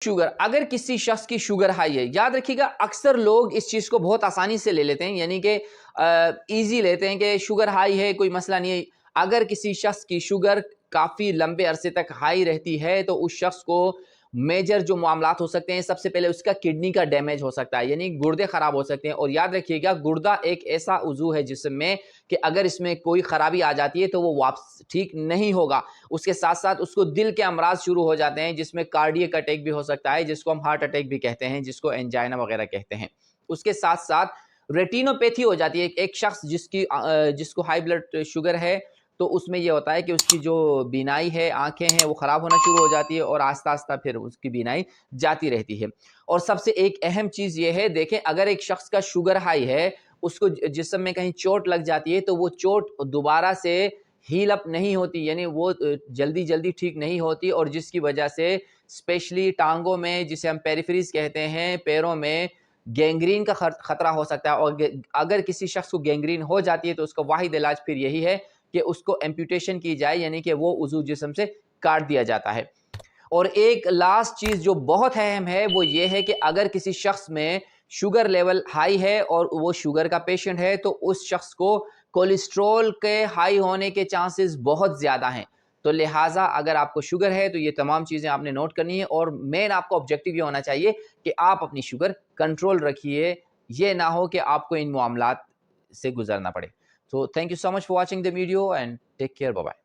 Sugar, अगर किसी शख्स की शुगर हाई है, याद रखिएगा अक्सर लोग इस चीज़ को बहुत आसानी से ले लेते हैं, यानी कि ईज़ी लेते हैं कि शुगर हाई है कोई मसला नहीं है। अगर किसी शख्स की शुगर काफ़ी लंबे अरसे तक हाई रहती है तो उस शख्स को मेजर जो मामलात हो सकते हैं, सबसे पहले उसका किडनी का डैमेज हो सकता है, यानी गुर्दे ख़राब हो सकते हैं। और याद रखिएगा गुर्दा एक ऐसा उज़ू है जिस्म में कि अगर इसमें कोई ख़राबी आ जाती है तो वो वापस ठीक नहीं होगा। उसके साथ साथ उसको दिल के अमराज शुरू हो जाते हैं, जिसमें कार्डियक अटैक भी हो सकता है, जिसको हम हार्ट अटैक भी कहते हैं, जिसको एंजाइना वगैरह कहते हैं। उसके साथ साथ रेटिनोपैथी हो जाती है। एक शख्स जिसको हाई ब्लड शुगर है तो उसमें ये होता है कि उसकी जो बीनाई है, आंखें हैं, वो ख़राब होना शुरू हो जाती है और आस्ता आस्ता फिर उसकी बीनाई जाती रहती है। और सबसे एक अहम चीज़ ये है, देखें अगर एक शख्स का शुगर हाई है, उसको जिस्म में कहीं चोट लग जाती है तो वो चोट दोबारा से हील अप नहीं होती, यानी वो जल्दी जल्दी ठीक नहीं होती, और जिसकी वजह से स्पेशली टांगों में, जिसे हम पेरिफेरीज कहते हैं, पैरों में गैंग्रीन का खतरा हो सकता है। और अगर किसी शख्स को गैंग्रीन हो जाती है तो उसका वाहिद इलाज फिर यही है कि उसको एम्पुटेशन की जाए, यानी कि वो उज़ू जिस्म से काट दिया जाता है। और एक लास्ट चीज़ जो बहुत अहम है वो ये है कि अगर किसी शख्स में शुगर लेवल हाई है और वो शुगर का पेशेंट है तो उस शख्स को कोलेस्ट्रॉल के हाई होने के चांसेस बहुत ज़्यादा हैं। तो लिहाजा अगर आपको शुगर है तो ये तमाम चीज़ें आपने नोट करनी है, और मेन आपका ऑब्जेक्टिव ये होना चाहिए कि आप अपनी शुगर कंट्रोल रखिए, ये ना हो कि आपको इन मामलात से गुजरना पड़े। So thank you so much for watching the video and take care. Bye bye.